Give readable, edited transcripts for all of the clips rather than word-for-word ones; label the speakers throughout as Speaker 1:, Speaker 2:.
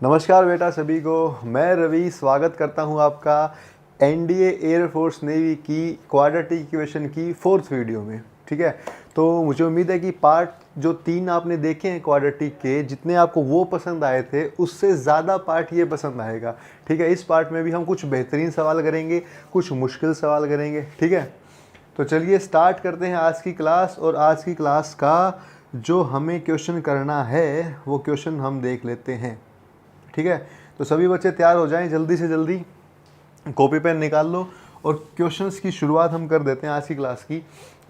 Speaker 1: नमस्कार बेटा सभी को। मैं रवि स्वागत करता हूं आपका एनडीए एयर फोर्स नेवी की क्वाड्रेटिक इक्वेशन की 4th वीडियो में। ठीक है, तो मुझे उम्मीद है कि पार्ट जो 3 आपने देखे हैं क्वाड्रेटिक के, जितने आपको वो पसंद आए थे उससे ज़्यादा पार्ट ये पसंद आएगा। ठीक है, इस पार्ट में भी हम कुछ बेहतरीन सवाल करेंगे, कुछ मुश्किल सवाल करेंगे। ठीक है, तो चलिए स्टार्ट करते हैं आज की क्लास। और आज की क्लास का जो हमें क्वेश्चन करना है वो क्वेश्चन हम देख लेते हैं। ठीक है, तो सभी बच्चे तैयार हो जाएं, जल्दी से जल्दी कॉपी पेन निकाल लो और क्वेश्चंस की शुरुआत हम कर देते हैं आज की क्लास की।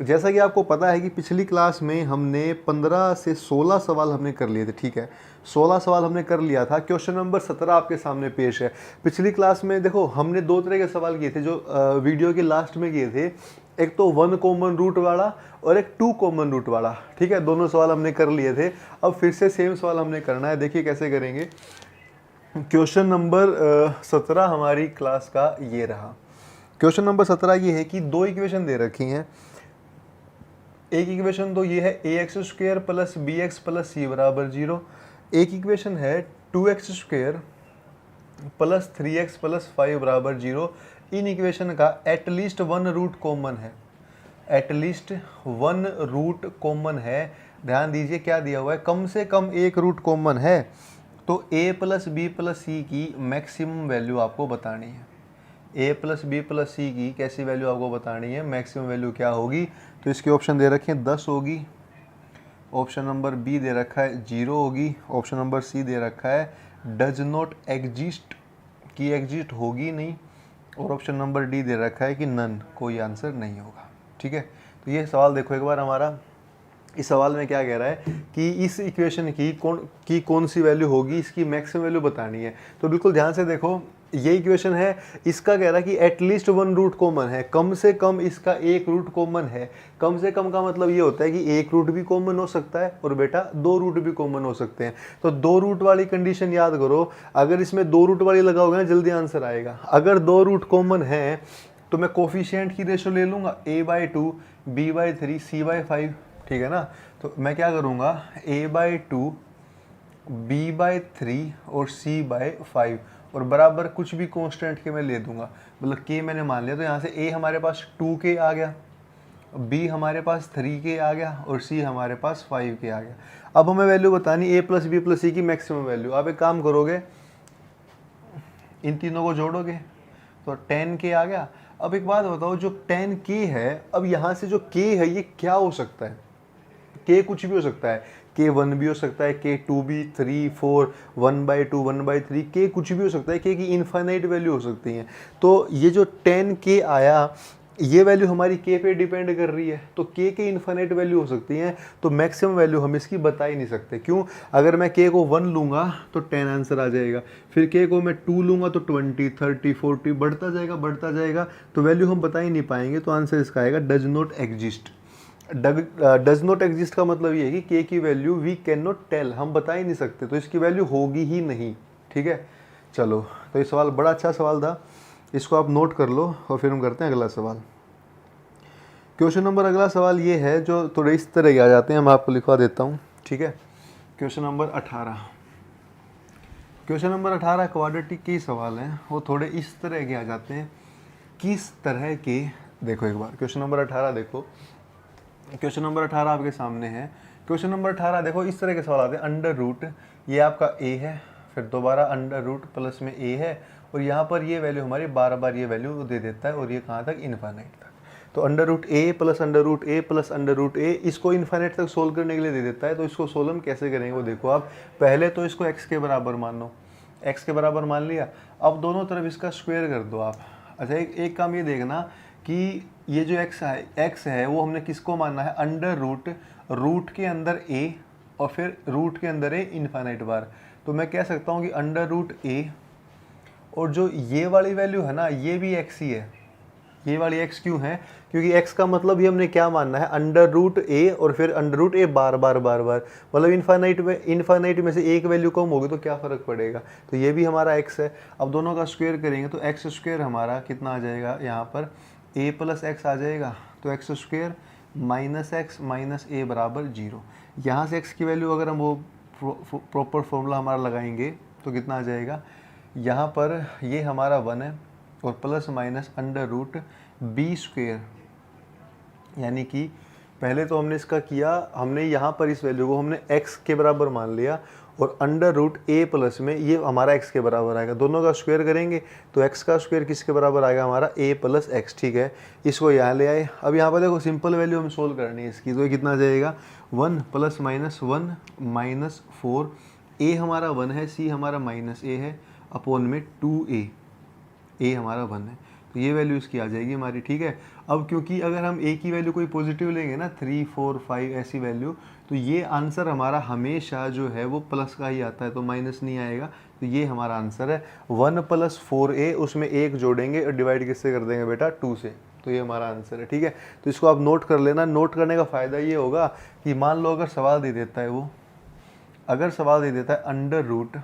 Speaker 1: जैसा कि आपको पता है कि पिछली क्लास में हमने 15 से 16 सवाल हमने कर लिए थे। ठीक है, 16 सवाल हमने कर लिया था। क्वेश्चन नंबर 17 आपके सामने पेश है। पिछली क्लास में देखो हमने 2 तरह के सवाल किए थे जो वीडियो के लास्ट में किए थे। एक तो 1 कॉमन रूट वाला और एक 2 कॉमन रूट वाला। ठीक है, दोनों सवाल हमने कर लिए थे। अब फिर से सेम सवाल हमने करना है। देखिए कैसे करेंगे। क्वेश्चन नंबर 17 हमारी क्लास का ये रहा। क्वेश्चन नंबर 17 ये है कि 2 इक्वेशन दे रखी हैं। एक इक्वेशन तो ये है ax² plus bx plus c बराबर 0। एक इक्वेशन है 2x² प्लस 3x प्लस 5 बराबर 0। इन इक्वेशन का एटलीस्ट 1 रूट कॉमन है। एटलीस्ट 1 रूट कॉमन है। ध्यान दीजिए क्या दिया हुआ है, कम से कम एक रूट कॉमन है। तो a प्लस बी प्लस सी की मैक्सिमम वैल्यू आपको बतानी है। a प्लस बी प्लस सी की कैसी वैल्यू आपको बतानी है, मैक्सिमम वैल्यू क्या होगी। तो इसके ऑप्शन दे रखे हैं 10 होगी, ऑप्शन नंबर बी दे रखा है 0 होगी, ऑप्शन नंबर सी दे रखा है डज नॉट एग्जिस्ट की एग्जिस्ट होगी नहीं, और ऑप्शन नंबर डी दे रखा है कि नन, कोई आंसर नहीं होगा। ठीक है, तो ये सवाल देखो एक बार हमारा। इस सवाल में क्या कह रहा है कि इस इक्वेशन की कौन सी वैल्यू होगी, इसकी मैक्सिमम वैल्यू बतानी है। तो बिल्कुल ध्यान से देखो, ये इक्वेशन है, इसका कह रहा है कि एटलीस्ट 1 रूट कॉमन है, कम से कम इसका एक रूट कॉमन है। कम से कम का मतलब ये होता है कि एक रूट भी कॉमन हो सकता है और बेटा 2 रूट भी कॉमन हो सकते हैं। तो 2 रूट वाली कंडीशन याद करो। अगर इसमें 2 रूट वाली लगाओगे ना जल्दी आंसर आएगा। अगर 2 रूट कॉमन है तो मैं कोफिशिएंट की रेशो ले लूँगा a/2 b/3 c/5। ठीक है ना, तो मैं क्या करूँगा a/2 b/3 और c/5 और बराबर कुछ भी कांस्टेंट के मैं ले दूंगा। मतलब k मैंने मान लिया, तो यहाँ से a हमारे पास 2k आ गया, b हमारे पास 3k आ गया और c हमारे पास 5k आ गया। अब हमें वैल्यू बतानी a प्लस बी प्लस सी की मैक्सिमम वैल्यू। आप एक काम करोगे, इन तीनों को जोड़ोगे तो 10k आ गया। अब एक बात बताओ, जो 10k है, अब यहाँ से जो k है ये क्या हो सकता है। k कुछ भी हो सकता है, k1 भी हो सकता है, k2 भी, 3, 4, 1/2, 1/3, k कुछ भी हो सकता है। k की इनफाइनाइट वैल्यू हो सकती है। तो ये जो 10k आया, ये वैल्यू हमारी k पे डिपेंड कर रही है। तो k की इनफाइनाइट वैल्यू हो सकती है, तो मैक्सिमम वैल्यू हम इसकी बता ही नहीं सकते। क्यों? अगर मैं k को 1 लूँगा तो 10 आंसर आ जाएगा, फिर k को मैं 2 लूँगा तो 20, 30, 40 बढ़ता जाएगा बढ़ता जाएगा, तो वैल्यू हम बता ही नहीं पाएंगे। तो आंसर इसका आएगा does not exist. Does not exist का मतलब ये है कि k की value we can not tell, हम बता ही नहीं सकते, तो इसकी वैल्यू होगी ही नहीं। ठीक है, चलो, तो ये सवाल बड़ा अच्छा सवाल था, इसको आप नोट कर लो और फिर हम करते हैं अगला सवाल। क्वेश्चन नंबर अगला सवाल ये है, जो थोड़े इस तरह के आ जाते हैं, मैं आपको लिखवा देता हूँ। ठीक है, question number 18। Question number 18 quadratic के ही सवाल हैं, वो थोड़े इस तरह के आ जाते हैं। किस तरह के, देखो एक बार क्वेश्चन नंबर 18 देखो। क्वेश्चन नंबर 18 आपके सामने है। क्वेश्चन नंबर 18 देखो, इस तरह के सवाल आते हैं। अंडर रूट, ये आपका a है, फिर दोबारा अंडर रूट प्लस में a है, और यहाँ पर ये वैल्यू हमारी बार बार ये वैल्यू दे देता है, और ये कहाँ तक, इनफाइनाइट तक। तो under root a plus under root a plus under root a, इसको इनफाइनाइट तक सोल्व करने के लिए दे देता है। तो इसको सोल्व हम कैसे करेंगे वो देखो आप। पहले तो इसको x के बराबर मान लो, x के बराबर मान लिया। अब दोनों तरफ इसका स्क्वायर कर दो आप। अच्छा, एक काम ये देखना कि ये जो x है वो हमने किसको मानना है, अंडर रूट के अंदर a और फिर रूट के अंदर a इनफाइनाइट बार। तो मैं कह सकता हूँ कि अंडर रूट a, और जो ये वाली वैल्यू है ना, ये भी x ही है। ये वाली x क्यों है, क्योंकि x का मतलब ही हमने क्या मानना है, अंडर रूट a और फिर अंडर रूट a बार बार बार बार। मतलब इनफाइनाइट में से एक वैल्यू कम होगी तो क्या फ़र्क पड़ेगा। तो ये भी हमारा x है। अब दोनों का स्क्वायर करेंगे तो x² हमारा कितना आ जाएगा, यहाँ पर a प्लस एक्स आ जाएगा। तो x² minus x minus a बराबर 0। यहाँ से x की वैल्यू अगर हम वो प्रॉपर फॉर्मूला हमारा लगाएंगे, तो कितना आ जाएगा, यहाँ पर ये हमारा 1 है और plus minus under root b square, यानी कि पहले तो हमने इसका किया, हमने यहाँ पर इस वैल्यू को हमने x के बराबर मान लिया और अंडर रूट a प्लस में ये हमारा x के बराबर आएगा, दोनों का स्क्वायर करेंगे तो x का स्क्वायर किसके बराबर आएगा, हमारा a प्लस एक्स। ठीक है, इसको यहाँ ले आए। अब यहाँ पर देखो सिंपल वैल्यू हम सोल्व करनी है इसकी, तो ये कितना आ जाएगा 1 प्लस माइनस 1 माइनस 4, a हमारा 1 है, c हमारा माइनस a है, अपॉन में 2a, a हमारा 1 है, तो ये वैल्यू इसकी आ जाएगी हमारी। ठीक है, अब क्योंकि अगर हम a की वैल्यू कोई पॉजिटिव लेंगे ना 3 4 5 ऐसी वैल्यू, तो ये आंसर हमारा हमेशा जो है वो प्लस का ही आता है, तो माइनस नहीं आएगा। तो ये हमारा आंसर है 1 प्लस 4a, उसमें 1 जोड़ेंगे और डिवाइड किससे कर देंगे बेटा, 2 से, तो ये हमारा आंसर है। ठीक है, तो इसको आप नोट कर लेना। नोट करने का फ़ायदा ये होगा कि मान लो अगर सवाल दे देता है वो, अगर सवाल दे देता है under root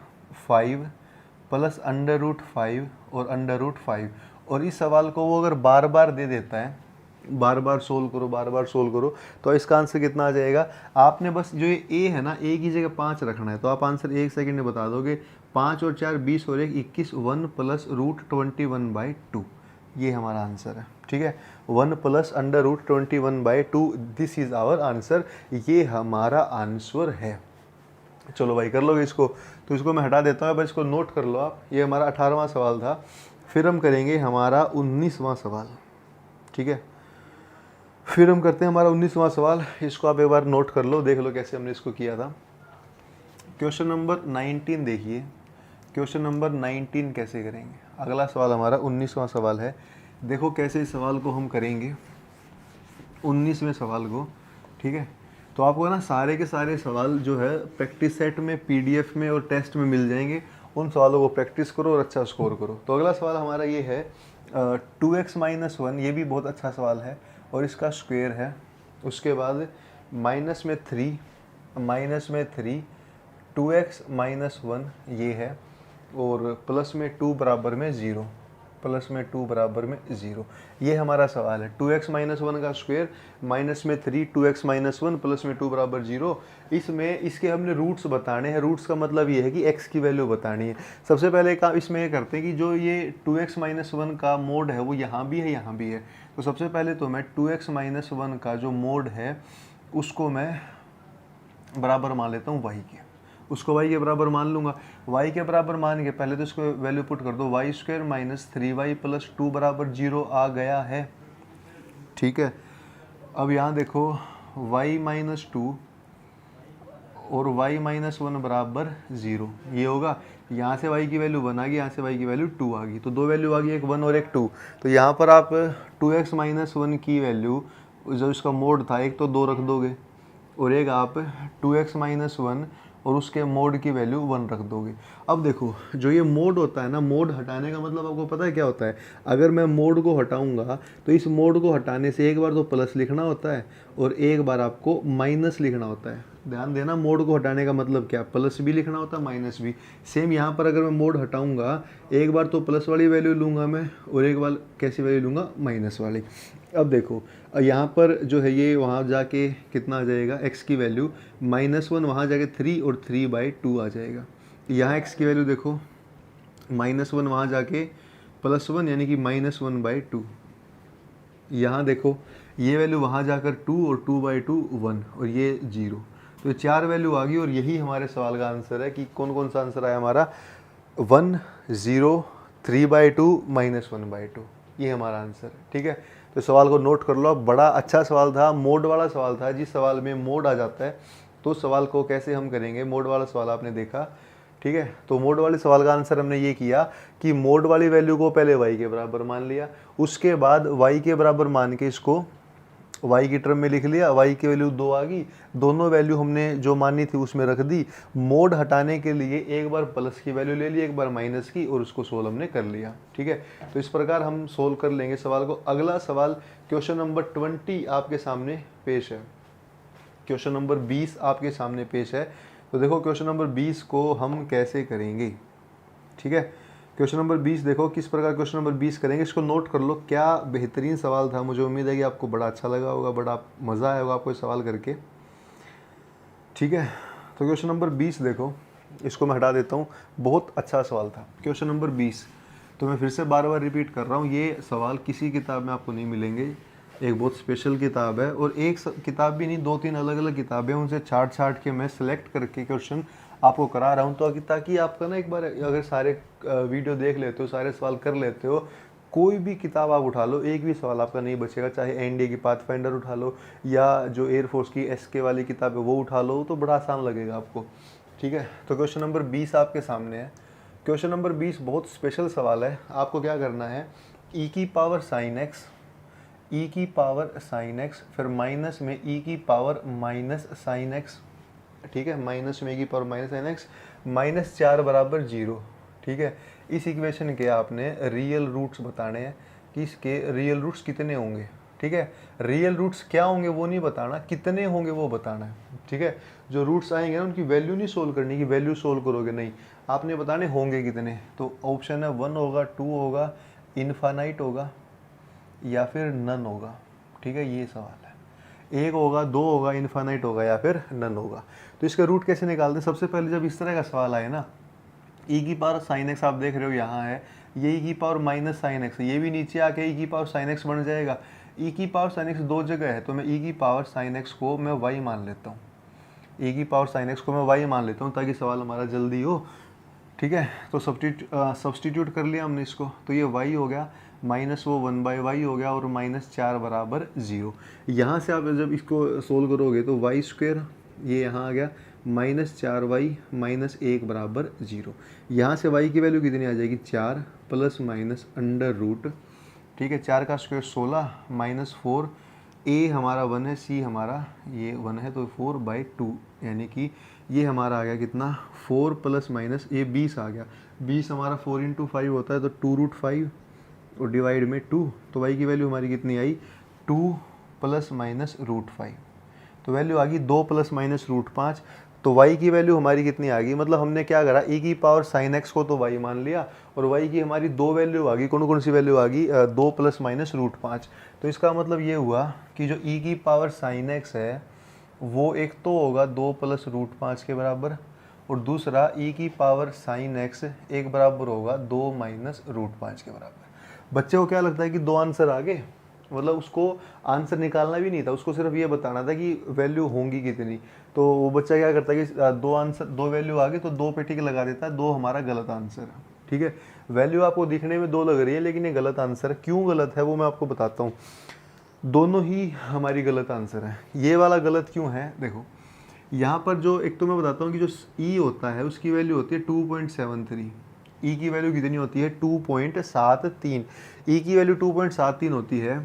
Speaker 1: 5 plus under root 5 और अंडर रूट 5, और इस सवाल को वो अगर बार बार दे देता है, बार बार सोल्व करो, बार बार सोल्व करो, तो इसका आंसर कितना आ जाएगा। आपने बस जो ये a है ना, a की जगह 5 रखना है, तो आप आंसर 1 सेकंड में बता दोगे। 5 और 4 20 और 1 21, 1 प्लस रूट 21/2, ये हमारा आंसर है। ठीक है, 1 plus under root 21/2, this is our answer, ये हमारा आंसर है। चलो भाई कर लोगे इसको, तो इसको मैं हटा देता हूँ, बस इसको नोट कर लो आप। ये हमारा 18वां सवाल था। फिर हम करेंगे हमारा 19वां सवाल। ठीक है, फिर हम करते हैं हमारा 19वां सवाल। इसको आप एक बार नोट कर लो, देख लो कैसे हमने इसको किया था। क्वेश्चन नंबर 19 देखिए, क्वेश्चन नंबर 19 कैसे करेंगे। अगला सवाल हमारा 19वां सवाल है। देखो कैसे इस सवाल को हम करेंगे, 19वें सवाल को। ठीक है, तो आपको ना सारे के सारे सवाल जो है प्रैक्टिस सेट में, पीडीएफ में और टेस्ट में मिल जाएंगे। उन सवालों को प्रैक्टिस करो और अच्छा स्कोर करो। तो अगला सवाल हमारा ये है 2x माइनस 1, ये भी बहुत अच्छा सवाल है और इसका स्क्वायर है। उसके बाद माइनस में 3 2x माइनस 1 ये है, और प्लस में 2 बराबर में 0, प्लस में 2 बराबर में 0, ये हमारा सवाल है। 2x माइनस 1 का स्क्वायर, माइनस में 3, 2x माइनस 1, प्लस में 2 बराबर 0। इसमें इसके हमने रूट्स बताने हैं। रूट्स का मतलब ये है कि x की वैल्यू बतानी है। सबसे पहले काम इसमें ये करते हैं कि जो ये 2x माइनस 1 का मोड है वो यहाँ भी है, यहाँ भी है। तो सबसे पहले तो मैं 2x माइनस 1 का जो मोड है उसको मैं बराबर मान लेता हूँ y के, उसको y के बराबर मान लूँगा। y के बराबर मान के पहले तो इसको वैल्यू पुट कर दो, Y square minus 3y plus 2 बराबर 0 आ गया है। ठीक है, अब यहाँ देखो y माइनस 2 और y माइनस 1 बराबर 0, ये होगा। यहाँ से y की वैल्यू 1 आ गई, यहाँ से y की वैल्यू 2 आ गई, तो दो वैल्यू आ गई, एक 1 और एक 2। तो यहाँ पर आप 2x माइनस 1 की वैल्यू जो इसका मोड था, एक तो 2 रख दोगे और एक आप 2x माइनस 1 और उसके मोड की वैल्यू 1 रख दोगे। अब देखो जो ये मोड होता है ना, मोड हटाने का मतलब आपको पता है क्या होता है। अगर मैं मोड को हटाऊंगा तो इस मोड को हटाने से एक बार तो प्लस लिखना होता है और एक बार आपको माइनस लिखना होता है। ध्यान देना, मोड को हटाने का मतलब क्या, प्लस भी लिखना होता है, माइनस भी। सेम यहाँ पर अगर मैं मोड हटाऊंगा, एक बार तो प्लस वाली वैल्यू लूँगा मैं और एक बार कैसी वैल्यू लूँगा, माइनस वाली। अब देखो यहाँ पर जो है ये वहाँ जाके कितना आ जाएगा, x की वैल्यू -1, वहाँ जाके 3 और 3/2 आ जाएगा। यहाँ x की वैल्यू देखो -1, वहाँ जाके +1 यानी कि -1/2। यहाँ देखो ये वैल्यू वहाँ जाकर 2 और 2/2 1 और ये 0, तो 4 वैल्यू आ गई। और यही हमारे सवाल का आंसर है कि कौन कौन सा आंसर आया हमारा, 1 0 3/2 -1/2, ये हमारा आंसर है। ठीक है, तो सवाल को नोट कर लो। बड़ा अच्छा सवाल था, मोड वाला सवाल था। जिस सवाल में मोड आ जाता है तो सवाल को कैसे हम करेंगे, मोड वाला सवाल आपने देखा। ठीक है, तो मोड वाले सवाल का आंसर हमने ये किया कि मोड वाली वैल्यू को पहले y के बराबर मान लिया, उसके बाद y के बराबर मान के इसको y की टर्म में लिख लिया, y की वैल्यू 2 आ गई, दोनों वैल्यू हमने जो मानी थी उसमें रख दी। मोड हटाने के लिए एक बार प्लस की वैल्यू ले ली, एक बार माइनस की, और उसको सोल्व हमने कर लिया। ठीक है, तो इस प्रकार हम सोल्व कर लेंगे सवाल को। अगला सवाल क्वेश्चन नंबर 20 आपके सामने पेश है, क्वेश्चन नंबर 20 आपके सामने पेश है। तो देखो क्वेश्चन नंबर 20 को हम कैसे करेंगे। ठीक है, क्वेश्चन नंबर 20 देखो किस प्रकार क्वेश्चन नंबर 20 करेंगे, इसको नोट कर लो। क्या बेहतरीन सवाल था, मुझे उम्मीद है कि आपको बड़ा अच्छा लगा होगा, बड़ा मज़ा आया होगा आपको सवाल करके। ठीक है, तो क्वेश्चन नंबर 20 देखो, इसको मैं हटा देता हूँ। बहुत अच्छा सवाल था। क्वेश्चन नंबर 20, तो मैं फिर से बार बार रिपीट कर रहा हूँ, ये सवाल किसी किताब में आपको नहीं मिलेंगे। एक बहुत स्पेशल किताब है, और एक किताब भी नहीं, 2-3 अलग अलग किताबें, उनसे छाट छाट के मैं सिलेक्ट करके क्वेश्चन आपको करा रहा हूँ। तो ताकि आपका ना एक बार अगर सारे वीडियो देख लेते हो, सारे सवाल कर लेते हो, कोई भी किताब आप उठा लो, एक भी सवाल आपका नहीं बचेगा। चाहे एनडीए की पाथफाइंडर उठा लो, या जो एयरफोर्स की एसके वाली किताब है वो उठा लो, तो बड़ा आसान लगेगा आपको। ठीक है, तो क्वेश्चन नंबर 20 आपके सामने है। क्वेश्चन नंबर 20 बहुत स्पेशल सवाल है। आपको क्या करना है, ई की पावर साइन एक्स, ई की पावर साइन एक्स, फिर माइनस में ई की पावर माइनस साइन एक्स, ठीक है, माइनस में ई की पावर माइनस साइन एक्स, -4 बराबर 0। ठीक है, इस इक्वेशन के आपने रियल रूट्स बताने हैं कि इसके रियल रूट्स कितने होंगे। ठीक है, रियल रूट्स क्या होंगे वो नहीं बताना, कितने होंगे वो बताना है। ठीक है, जो रूट्स आएंगे ना उनकी वैल्यू नहीं सोल्व करनी कि वैल्यू सोल्व करोगे, नहीं, आपने बताने होंगे कितने। तो ऑप्शन है 1 होगा, 2 होगा, इनफाइनाइट होगा, या फिर नन होगा। ठीक है, ये सवाल है, 1 होगा, 2 होगा, इनफाइनाइट होगा, या फिर नन होगा। तो इसका रूट कैसे निकालते हैं? सबसे पहले जब इस तरह का सवाल आए ना, ई की पावर साइन एक्स आप देख रहे हो यहाँ है, ये ई की पावर माइनस साइन एक्स, ये भी नीचे आके ई की पावर साइन एक्स बन जाएगा। ई की पावर साइन एक्स 2 जगह है, तो मैं ई की पावर साइन एक्स को मैं वाई मान लेता हूँ, ई की पावर साइन एक्स को मैं वाई मान लेता हूँ, ताकि सवाल हमारा जल्दी हो। ठीक है, तो सब्सटीट्यूट कर लिया हमने इसको, तो ये y हो गया, माइनस वो 1/y हो गया, और -4 बराबर 0। यहाँ से आप जब इसको सोल्व करोगे तो वाई स्क्वेयर ये यहाँ आ गया, -4y -1 बराबर 0। यहाँ से y की वैल्यू कितनी आ जाएगी, 4 प्लस माइनस अंडर रूट। ठीक है, 4 का स्क्वायर 16 -4, a हमारा 1 है, c हमारा ये 1 है, तो 4/2, यानी कि ये हमारा आ गया कितना, 4 प्लस माइनस ये 20 आ गया। 20 हमारा 4 × 5 होता है, तो 2√5 और डिवाइड में 2, तो y की वैल्यू हमारी कितनी आई, 2 प्लस माइनस √5। तो वैल्यू आ गई 2 प्लस माइनस √5। तो y की वैल्यू हमारी कितनी आ गई, मतलब हमने क्या करा, e की पावर साइन x को तो y मान लिया, और y की हमारी 2 वैल्यू आ गई। कौन कौन सी वैल्यू आ गई, 2 प्लस माइनस √5। तो इसका मतलब ये हुआ कि जो e की पावर साइन x है वो एक तो होगा 2 प्लस √5 के बराबर, और दूसरा e की पावर साइन x एक बराबर होगा 2 माइनस √5 के बराबर। बच्चे को क्या लगता है कि 2 आंसर आ गए, मतलब उसको आंसर निकालना भी नहीं था, उसको सिर्फ ये बताना था कि वैल्यू होंगी कितनी। तो वो बच्चा क्या करता है कि 2 वैल्यू आ गई तो 2 पे टिक लगा देता है, 2 हमारा गलत आंसर है। ठीक है, वैल्यू आपको दिखने में 2 लग रही है, लेकिन ये गलत आंसर है। क्यों गलत है वो मैं आपको बताता हूँ। दोनों ही हमारी गलत आंसर है। ये वाला गलत क्यों है, देखो यहाँ पर जो एक तो मैं बताता हूँ कि जो ई होता है उसकी वैल्यू होती है 2.73, ई की वैल्यू कितनी होती है 2.73, ई की वैल्यू 2.73 होती है,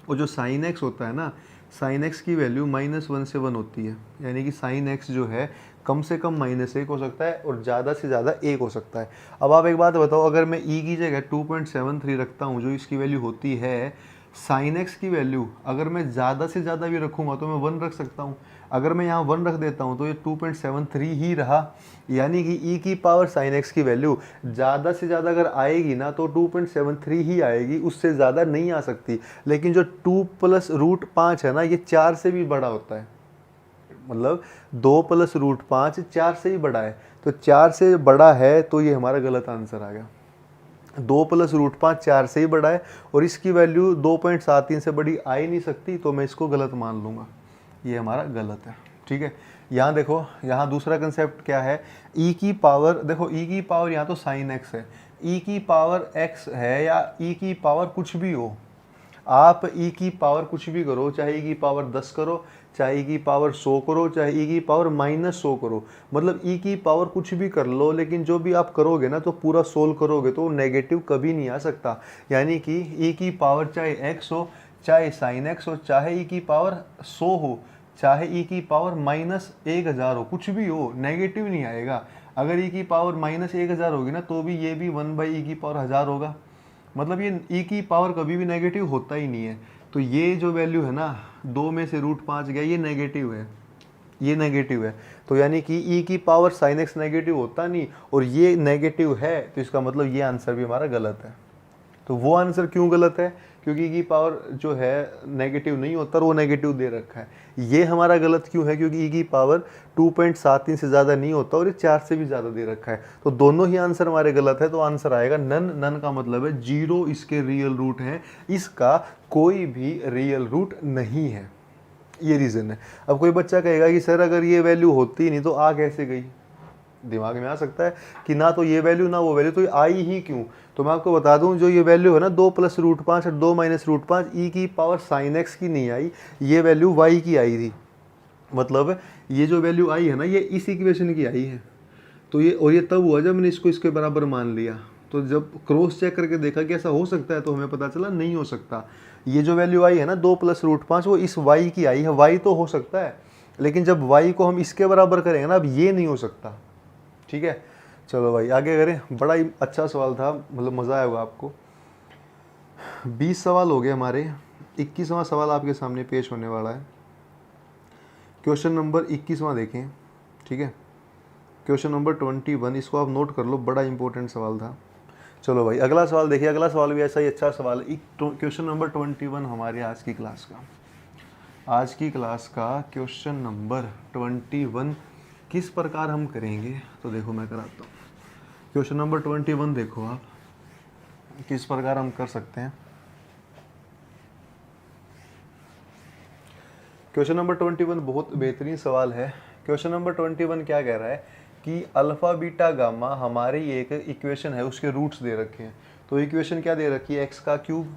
Speaker 1: और जो साइन एक्स होता है ना, साइन एक्स की वैल्यू -1 से 1 होती है, यानी कि साइन एक्स जो है कम से कम -1 हो सकता है और ज़्यादा से ज़्यादा 1 हो सकता है। अब आप एक बात बताओ, अगर मैं ई की जगह 2.73 रखता हूँ जो इसकी वैल्यू होती है, साइन एक्स की वैल्यू अगर मैं ज़्यादा से ज़्यादा भी रखूँगा तो मैं 1 रख सकता हूँ। अगर मैं यहाँ 1 रख देता हूँ तो ये 2.73 ही रहा, यानी कि ई की पावर साइन एक्स की वैल्यू ज़्यादा से ज़्यादा अगर आएगी ना तो 2.73 ही आएगी, उससे ज़्यादा नहीं आ सकती। लेकिन जो 2 प्लस √5 है ना, ये 4 से भी बड़ा होता है, मतलब 2 प्लस √5 4 से ही बड़ा है, तो 4 से बड़ा है, तो ये हमारा गलत आंसर आ गया। 2 प्लस √5 4 से ही बड़ा है, और इसकी वैल्यू 2.73 से बड़ी आ ही नहीं सकती, तो मैं इसको गलत मान लूँगा, ये हमारा गलत है। ठीक है, यहाँ देखो, यहाँ दूसरा कंसेप्ट क्या है, ई की पावर, देखो ई की पावर यहाँ तो साइन एक्स है, ई की पावर एक्स है या ई की पावर कुछ भी हो, आप ई की पावर कुछ भी करो, चाहे ई की पावर 10 करो, चाहे ई की पावर 100 करो, चाहे ई की पावर -100 करो, मतलब ई की पावर कुछ भी कर लो, लेकिन जो भी आप करोगे ना तो पूरा सोल्व करोगे तो नेगेटिव कभी नहीं आ सकता। यानी कि ई की पावर चाहे एक्स हो, चाहे साइन एक्स हो, चाहे ई की पावर 100 हो, चाहे ई की पावर -1000 हो, कुछ भी हो, नेगेटिव नहीं आएगा। अगर ई की पावर -1000 होगी ना तो भी ये भी 1/e की पावर 1000 होगा, मतलब ये ई की पावर कभी भी नेगेटिव होता ही नहीं है। तो ये जो वैल्यू है ना, 2 में से √5 गया, ये नेगेटिव है, ये नेगेटिव है। तो यानी कि ई की पावर साइन एक्स नेगेटिव होता नहीं, और ये नेगेटिव है, तो इसका मतलब ये आंसर भी हमारा गलत है। तो वो आंसर क्यों गलत है? क्योंकि ई की पावर जो है नेगेटिव नहीं होता और वो नेगेटिव दे रखा है। ये हमारा गलत क्यों है? क्योंकि ई की पावर 2.73 से ज़्यादा नहीं होता और ये 4 से भी ज़्यादा दे रखा है। तो दोनों ही आंसर हमारे गलत है, तो आंसर आएगा नन। नन का मतलब है 0 इसके रियल रूट हैं, इसका कोई भी रियल रूट नहीं है। ये रीज़न है। अब कोई बच्चा कहेगा कि सर अगर ये वैल्यू होती ही नहीं तो आ कैसे गई? दिमाग में आ सकता है कि ना तो ये वैल्यू ना वो वैल्यू, तो ये आई ही क्यों? तो मैं आपको बता दूं, जो ये वैल्यू है ना 2 + √5 और 2 - √5, ई की पावर sin x की नहीं आई, ये वैल्यू y की आई थी। मतलब ये जो वैल्यू आई है ना, ये इस इक्वेशन की आई है। तो ये तब हुआ जब मैंने इसको इसके बराबर मान लिया। तो जब क्रॉस चेक करके देखा कि ऐसा हो सकता है, तो हमें पता चला नहीं हो सकता। ये जो वैल्यू आई है ना 2 + √5, वो इस y की आई है। y तो हो सकता है, लेकिन जब y को हम इसके बराबर करेंगे ना, अब ये नहीं हो सकता। ठीक है, चलो भाई आगे करें। बड़ा ही अच्छा सवाल था, मतलब मज़ा आएगा आपको। 20 सवाल हो गए हमारे, 21वां सवाल आपके सामने पेश होने वाला है। क्वेश्चन नंबर 21वां देखें। ठीक है, क्वेश्चन नंबर 21, इसको आप नोट कर लो, बड़ा इंपॉर्टेंट सवाल था। चलो भाई अगला सवाल देखिए। अगला सवाल भी ऐसा ही अच्छा सवाल है। क्वेश्चन नंबर 21 हमारे आज की क्लास का क्वेश्चन नंबर 21 किस प्रकार हम करेंगे, तो देखो मैं कराता हूँ। क्वेश्चन नंबर 21 देखो आप किस प्रकार हम कर सकते हैं। क्वेश्चन नंबर 21 बहुत बेहतरीन सवाल है। क्वेश्चन नंबर 21 क्या कह रहा है कि अल्फा बीटा गामा हमारी एक इक्वेशन है, उसके रूट्स दे रखे हैं। तो इक्वेशन क्या दे रखी है? एक्स का क्यूब।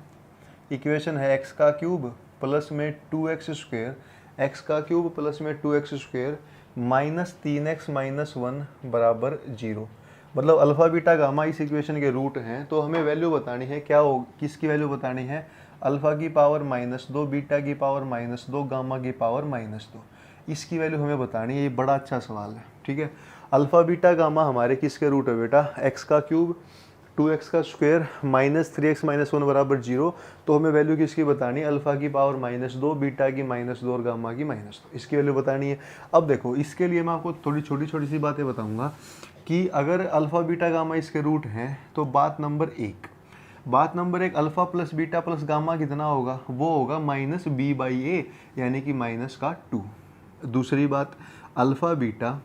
Speaker 1: इक्वेशन है एक्स का क्यूब प्लस में 2x², एक्स का क्यूब प्लस में 2x² -3x - 1 बराबर 0। मतलब अल्फा बीटा गामा इस इक्वेशन के रूट हैं। तो हमें वैल्यू बतानी है, क्या हो, किसकी वैल्यू बतानी है? अल्फा की पावर -2, बीटा की पावर -2, गामा की पावर -2, इसकी वैल्यू हमें बतानी है। ये बड़ा अच्छा सवाल है। ठीक है, अल्फा बीटा गामा हमारे किसके रूट है बेटा? एक्स का क्यूब 2x² -3x - 1 बराबर 0। तो हमें वैल्यू किसकी बतानी है? अल्फा की पावर -2, बीटा की -2 और गामा की -2, इसकी वैल्यू बतानी है। अब देखो, इसके लिए मैं आपको थोड़ी छोटी छोटी सी बातें बताऊंगा कि अगर अल्फा बीटा गामा इसके रूट हैं, तो बात number 1, alpha plus beta plus gamma कितना होगा? वो होगा -b/a, यानी कि -2। दूसरी बात, अल्फा बीटा,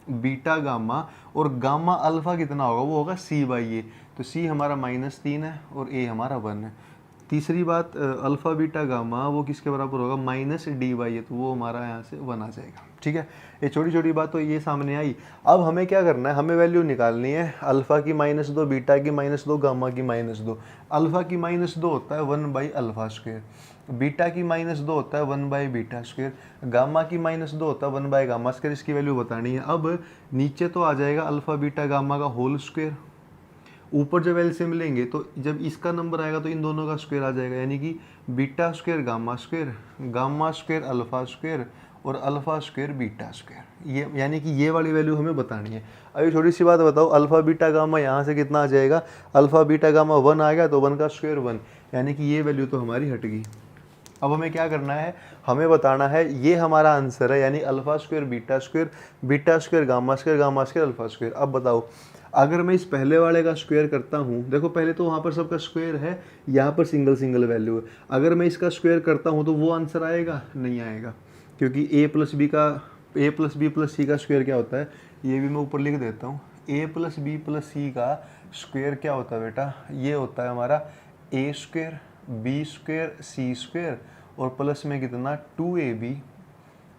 Speaker 1: बीटा गामा और गामा अल्फा कितना होगा? वो होगा c/a। तो c हमारा -3 है और a हमारा 1 है। तीसरी बात, अल्फा बीटा गामा वो किसके बराबर होगा? -d/a, तो वो हमारा यहाँ से 1 आ जाएगा। ठीक है, ये छोटी छोटी बात तो ये सामने आई। अब हमें क्या करना है? हमें वैल्यू निकालनी है अल्फा की -2, बीटा की -2, गामा की -2। अल्फा की -2 होता है 1/α², बीटा की -2 होता है 1/β², गामा की -2 होता है 1/γ²। इसकी वैल्यू बतानी है। अब नीचे तो आ जाएगा अल्फा बीटा गामा का होल स्क्वायर, ऊपर जब एलसीएम लेंगे तो जब इसका नंबर आएगा तो इन दोनों का स्क्वायर आ जाएगा, यानी कि β² γ² α² और α² β²। ये यानी कि ये वाली वैल्यू हमें बतानी है। अभी छोटी सी बात बताओ, अल्फा बीटा गामा यहाँ से कितना आ जाएगा? अल्फा बीटा गामा 1 आ गया, तो 1 का स्क्वायर 1, यानी कि ये वैल्यू तो हमारी हट गई। अब हमें क्या करना है? हमें बताना है, ये हमारा आंसर है, यानी α² β² γ² α²। अब बताओ, अगर मैं इस पहले वाले का स्क्वायर करता हूँ, देखो पहले तो वहाँ पर सबका स्क्वायर है, यहाँ पर सिंगल सिंगल वैल्यू है। अगर मैं इसका स्क्वायर करता हूँ तो वो आंसर आएगा? नहीं आएगा, क्योंकि a + b + c का स्क्वायर क्या होता है? ये भी मैं ऊपर लिख देता हूँ। a + b + c का स्क्वायर क्या होता है बेटा? ये होता है हमारा a² b² c² और प्लस में कितना 2ab,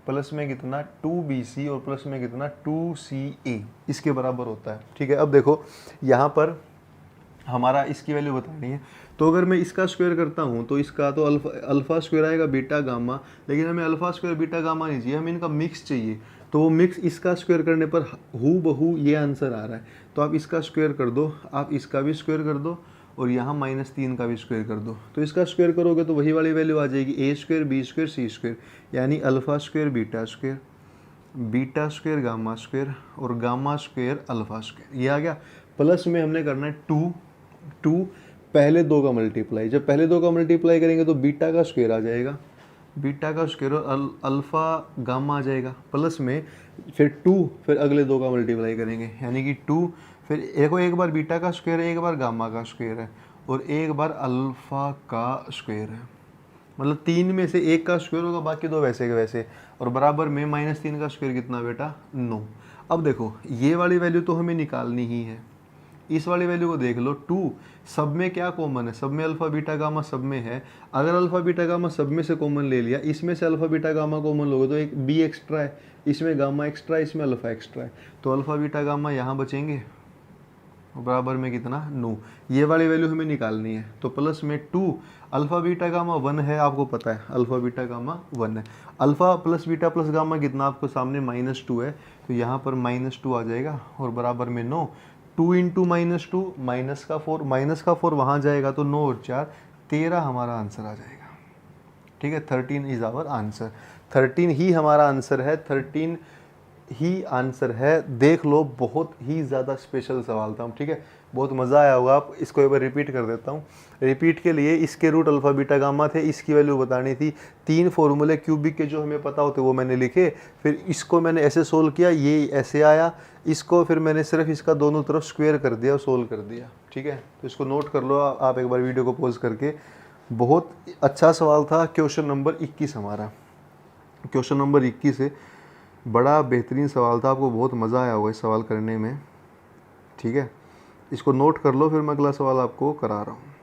Speaker 1: प्लस में कितना 2bc और प्लस में कितना 2ca, इसके बराबर होता है। ठीक है, अब देखो यहाँ पर हमारा इसकी वैल्यू बतानी है। तो अगर मैं इसका स्क्वायर करता हूँ तो इसका तो अल्फा स्क्वायर आएगा बीटा गामा, लेकिन हमें अल्फा स्क्वायर बीटा गामा नहीं चाहिए, हमें इनका मिक्स चाहिए। तो वो मिक्स इसका स्क्वायर करने पर हूबहू ये आंसर आ रहा है। तो आप इसका स्क्वायर कर दो, आप इसका भी स्क्वायर कर दो और यहाँ -3 का भी स्क्वायर कर दो। तो इसका स्क्वायर करोगे तो वही वाली वैल्यू आ जाएगी a² b² c², यानी α² β² β² γ² और γ² α²। ये आ गया। प्लस में हमने करना है 2 पहले दो का मल्टीप्लाई। जब पहले दो का मल्टीप्लाई करेंगे तो बीटा का स्क्वायर आ जाएगा, बीटा का स्क्वायर और अल्फा गामा आ जाएगा। प्लस में फिर 2, फिर अगले दो का मल्टीप्लाई करेंगे, यानी कि 2, फिर एक बार बीटा का स्क्वायर है, एक बार गामा का स्क्वायर है, और एक बार अल्फ़ा का स्क्वायर है, मतलब 3 में से 1 का स्क्वायर होगा, बाकी 2 वैसे के वैसे, और बराबर में -3 का स्क्वायर कितना बेटा 9। अब देखो ये वाली वैल्यू तो हमें निकालनी ही है, इस वाली वैल्यू को देख लो 2, सब में क्या कॉमन है, सब में अल्फ़ा बीटा गामा सब में है। अगर अल्फ़ा बीटा गामा सब में से कॉमन ले लिया, इसमें से अल्फ़ा बीटा गामा कॉमन लोगे तो एक बी एक्स्ट्रा है, इसमें गामा एक्स्ट्रा है, इसमें अल्फ़ा एक्स्ट्रा है, तो अल्फ़ा बीटा गामा यहाँ बचेंगे, बराबर में कितना 9। ये वाली वैल्यू हमें निकालनी है, तो प्लस में 2, अल्फ़ा बीटा गामा 1 है, आपको पता है अल्फ़ा बीटा गामा 1 है, alpha plus beta plus gamma कितना आपको सामने -2 है, तो यहाँ पर -2 आ जाएगा और बराबर में 9। 2 इंटू -2 माइनस का 4 वहाँ जाएगा, तो 9 और 4 13 हमारा आंसर आ जाएगा। ठीक है, 13 इज़ आवर आंसर, 13 ही हमारा आंसर है, 13 ही आंसर है। देख लो बहुत ही ज़्यादा स्पेशल सवाल था, ठीक है, बहुत मज़ा आया होगा। आप इसको एक बार रिपीट कर देता हूँ। रिपीट के लिए इसके रूट अल्फ़ा बीटा गामा थे, इसकी वैल्यू बतानी थी, 3 फॉर्मूले क्यूबिक के जो हमें पता होते वो मैंने लिखे, फिर इसको मैंने ऐसे सोल्व किया, ये ऐसे आया, इसको फिर मैंने सिर्फ इसका दोनों तरफ स्क्वायर कर दिया और सोल्व कर दिया। ठीक है, तो इसको नोट कर लो आप एक बार वीडियो को पॉज करके। बहुत अच्छा सवाल था, क्वेश्चन नंबर 21 हमारा, क्वेश्चन नंबर 21 है, बड़ा बेहतरीन सवाल था, आपको बहुत मज़ा आया होगा इस सवाल करने में। ठीक है, इसको नोट कर लो, फिर मैं अगला सवाल आपको करा रहा हूँ।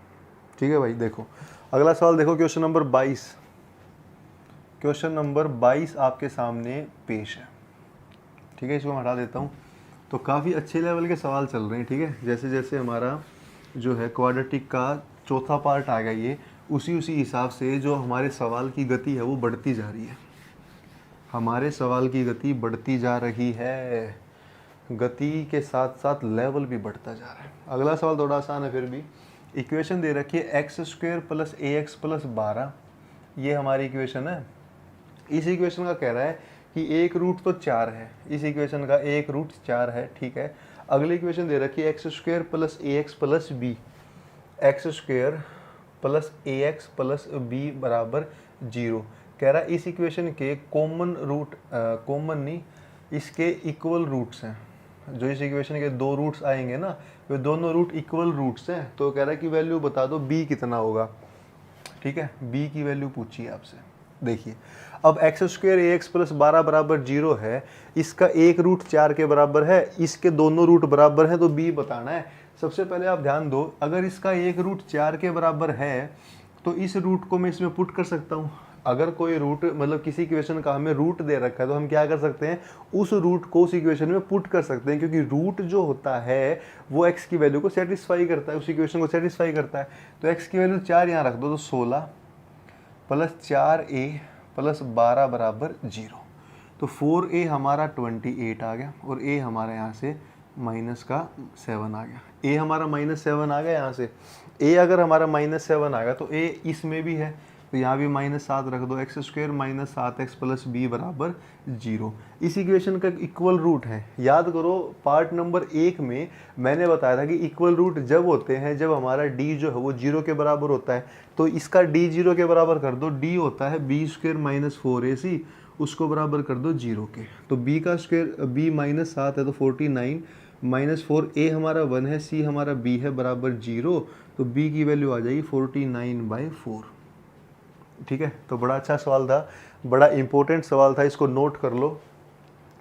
Speaker 1: ठीक है भाई, देखो अगला सवाल देखो, क्वेश्चन नंबर 22, क्वेश्चन नंबर 22 आपके सामने पेश है। ठीक है, इसको मैं हटा देता हूँ। तो काफ़ी अच्छे लेवल के सवाल चल रहे हैं। ठीक है, जैसे जैसे हमारा जो है क्वाड्रेटिक का चौथा पार्ट आ गया, ये उसी हिसाब से जो हमारे सवाल की गति है वो बढ़ती जा रही है, हमारे सवाल की गति बढ़ती जा रही है, गति के साथ साथ लेवल भी बढ़ता जा रहा है। अगला सवाल थोड़ा आसान है फिर भी। इक्वेशन दे रखी है x² + ax + 12, ये हमारी इक्वेशन है। इस इक्वेशन का कह रहा है कि एक रूट तो 4 है, इस इक्वेशन का एक रूट 4 है। ठीक है, अगली इक्वेशन दे रखी है x² + ax + b, x² + ax + b बराबर 0। कह रहा है इस इक्वेशन के कॉमन रूट, कॉमन नहीं, इसके इक्वल रूट्स हैं, जो इस इक्वेशन के दो रूट्स आएंगे ना, वे दोनों रूट इक्वल रूट्स हैं। तो कह रहा है कि वैल्यू बता दो b कितना होगा। ठीक है, b की वैल्यू पूछिए आपसे। देखिए अब x² ax + 12 बराबर 0 है, इसका एक रूट 4 के बराबर है, इसके दोनों रूट बराबर हैं, तो b बताना है। सबसे पहले आप ध्यान दो, अगर इसका एक रूट 4 के बराबर है तो इस रूट को मैं इसमें पुट कर सकता हूँ। अगर कोई रूट, मतलब किसी इक्वेशन का हमें रूट दे रखा है, तो हम क्या कर सकते हैं, उस रूट को उस इक्वेशन में पुट कर सकते हैं, क्योंकि रूट जो होता है वो x की वैल्यू को सेटिस्फाई करता है, उस इक्वेशन को सेटिस्फाई करता है। तो x की वैल्यू 4 यहाँ रख दो, तो 16 + 4a + 12 बराबर 0। तो 4a हमारा 28 आ गया, और a हमारा यहाँ से -7 आ गया। a हमारा -7 आ गया यहाँ से, a अगर हमारा -7 आ गया तो a इसमें भी है, तो यहाँ भी -7 रख दो, x² - 7x + b बराबर 0। इस इक्वेशन का इक्वल रूट है। याद करो पार्ट नंबर 1 में मैंने बताया था कि इक्वल रूट जब होते हैं जब हमारा d जो है वो 0 के बराबर होता है। तो इसका d 0 के बराबर कर दो, d होता है b² - 4ac, उसको बराबर कर दो 0 के। तो b का स्क्वायर, b -7 है तो 49, -4a हमारा 1 है, c हमारा b है, बराबर 0। तो b की वैल्यू आ जाएगी 49/4। ठीक है, तो बड़ा अच्छा सवाल था, बड़ा इंपॉर्टेंट सवाल था, इसको नोट कर लो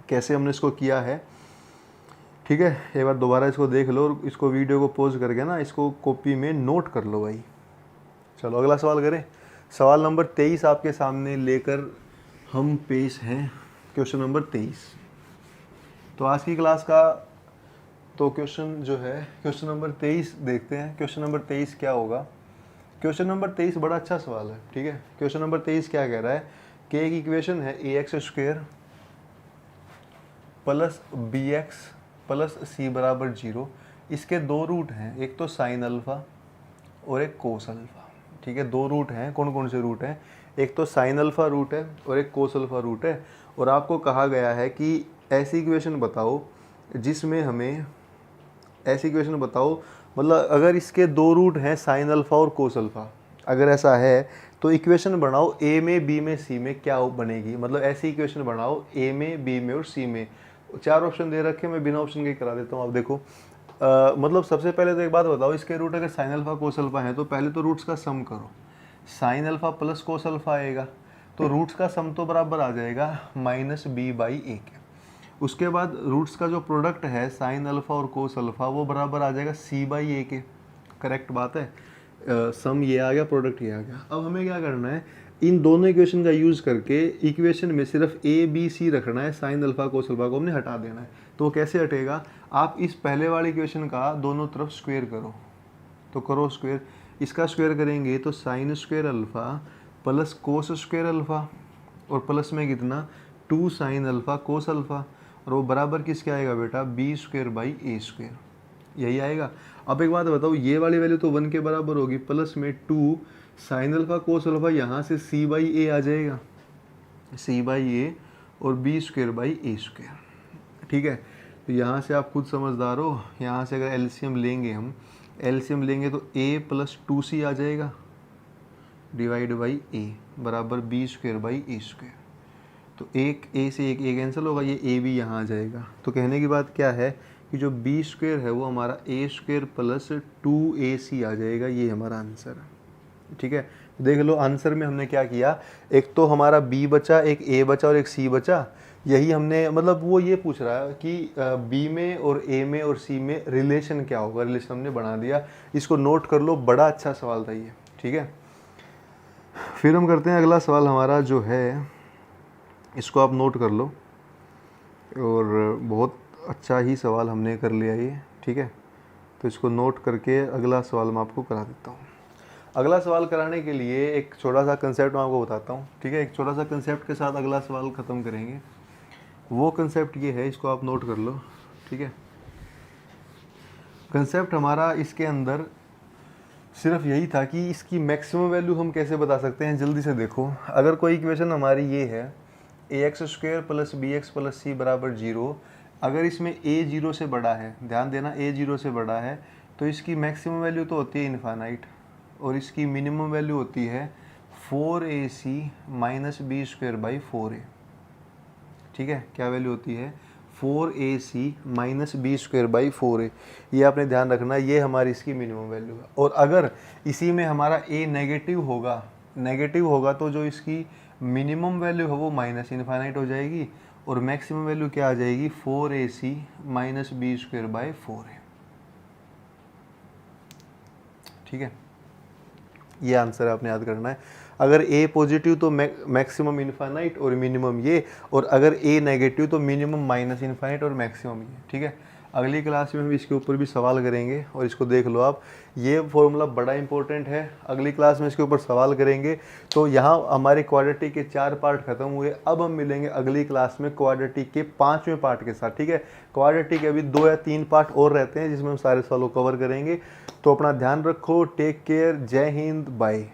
Speaker 1: कैसे हमने इसको किया है। ठीक है, एक बार दोबारा इसको देख लो, और इसको वीडियो को पॉज करके ना इसको कॉपी में नोट कर लो भाई। चलो अगला सवाल करें। सवाल नंबर 23 आपके सामने लेकर हम पेश हैं, क्वेश्चन नंबर 23। तो आज की क्लास का तो क्वेश्चन जो है, क्वेश्चन नंबर 23 देखते हैं। क्वेश्चन नंबर 23 क्या होगा। क्वेश्चन नंबर 23 बड़ा अच्छा सवाल है। ठीक है, क्वेश्चन नंबर 23 क्या कह रहा है कि एक इक्वेशन है ax² + bx + c बराबर 0। इसके दो रूट हैं, एक तो साइन अल्फ़ा और एक कोस अल्फ़ा। ठीक है, दो रूट हैं, कौन कौन से रूट हैं, एक तो साइन अल्फ़ा रूट है और एक कोस अल्फ़ा रूट है। और आपको कहा गया है कि ऐसी इक्वेशन बताओ जिसमें हमें, ऐसी इक्वेशन बताओ, मतलब अगर इसके दो रूट हैं साइन अल्फ़ा और कोस अल्फ़ा, अगर ऐसा है तो इक्वेशन बनाओ a में, b में, c में क्या बनेगी। मतलब ऐसी इक्वेशन बनाओ a में, b में और c में। 4 ऑप्शन दे रखे, मैं बिना ऑप्शन के करा देता हूँ। आप देखो मतलब सबसे पहले तो एक बात बताओ, इसके रूट अगर साइन अल्फा कोस अल्फा है तो पहले तो रूट्स का सम करो। Sine alpha plus cos alpha आएगा तो रूट्स का सम तो बराबर आ जाएगा -b/a के। उसके बाद रूट्स का जो प्रोडक्ट है साइन अल्फा और कोस अल्फा वो बराबर आ जाएगा c/a के। करेक्ट बात है। सम ये आ गया, प्रोडक्ट ये आ गया। अब हमें क्या करना है, इन दोनों इक्वेशन का यूज़ करके इक्वेशन में सिर्फ a b c रखना है, साइन अल्फा कोस अल्फा को हमने हटा देना है। तो कैसे हटेगा, आप इस पहले वाले इक्वेशन का दोनों तरफ स्क्वायर करो, तो करो स्क्वायर। इसका स्क्वायर करेंगे तो sine square alpha plus cos square alpha और प्लस में कितना 2 साइन अल्फा कोस अल्फा, और वो बराबर किसके आएगा बेटा b²/a², यही आएगा। अब एक बात बताओ, ये वाली वैल्यू तो 1 के बराबर होगी, प्लस में 2 साइन अल्फा कोस अल्फा, यहाँ से c/a आ जाएगा, c/a और b²/a²। ठीक है, तो यहाँ से आप खुद समझदार हो, यहाँ से अगर एलसीएम लेंगे हम, एलसीएम लेंगे तो a + 2c आ जाएगा /a बराबर b²/a²। तो एक a से एक a कैंसिल होगा, ये a भी यहाँ आ जाएगा। तो कहने की बात क्या है कि जो b² है वो हमारा a² + 2ac आ जाएगा, ये हमारा आंसर है। ठीक है, देख लो आंसर में हमने क्या किया, एक तो हमारा b बचा, एक a बचा और एक c बचा। यही हमने, मतलब वो ये पूछ रहा है कि b में और a में और c में रिलेशन क्या होगा, रिलेशन हमने बना दिया। इसको नोट कर लो, बड़ा अच्छा सवाल था ये। ठीक है, फिर हम करते हैं अगला सवाल हमारा जो है, इसको आप नोट कर लो, और बहुत अच्छा ही सवाल हमने कर लिया ये। ठीक है, तो इसको नोट करके अगला सवाल मैं आपको करा देता हूँ। अगला सवाल कराने के लिए एक छोटा सा कंसेप्ट मैं आपको बताता हूँ। ठीक है, एक छोटा सा कंसेप्ट के साथ अगला सवाल ख़त्म करेंगे। वो कंसेप्ट ये है, इसको आप नोट कर लो। ठीक है, कंसेप्ट हमारा इसके अंदर सिर्फ यही था कि इसकी मैक्सिमम वैल्यू हम कैसे बता सकते हैं। जल्दी से देखो, अगर कोई इक्वेशन हमारी ये है ax² + bx + c = 0, अगर इसमें a 0 से बड़ा है, ध्यान देना a 0 से बड़ा है, तो इसकी मैक्सिमम वैल्यू तो होती है इन्फानाइट, और इसकी मिनिमम वैल्यू होती है 4ac - b²/4a। ठीक है, क्या वैल्यू होती है 4ac - b²/4a, ये आपने ध्यान रखना, ये हमारी इसकी मिनिमम वैल्यू है। और अगर इसी में हमारा a नेगेटिव होगा तो जो इसकी मिनिमम वैल्यू है वो -इन्फानाइट हो जाएगी, और मैक्सिमम वैल्यू क्या आ जाएगी 4ac - b²/4a। ठीक है, ये आंसर आपने याद करना है। अगर a पॉजिटिव तो मैक्सिमम इन्फानाइट और मिनिमम ये, और अगर a नेगेटिव तो मिनिमम -इन्फानाइट और मैक्सिमम ये। ठीक है, अगली क्लास में हम इसके ऊपर भी सवाल करेंगे, और इसको देख लो आप, ये फॉर्मूला बड़ा इंपॉर्टेंट है। अगली क्लास में इसके ऊपर सवाल करेंगे। तो यहाँ हमारे क्वाड्रेटिक के 4 पार्ट खत्म हुए। अब हम मिलेंगे अगली क्लास में क्वाड्रेटिक के 5वें पार्ट के साथ। ठीक है, क्वाड्रेटिक के अभी 2 या 3 पार्ट और रहते हैं जिसमें हम सारे सवालों कवर करेंगे। तो अपना ध्यान रखो, टेक केयर, जय हिंद, बाय।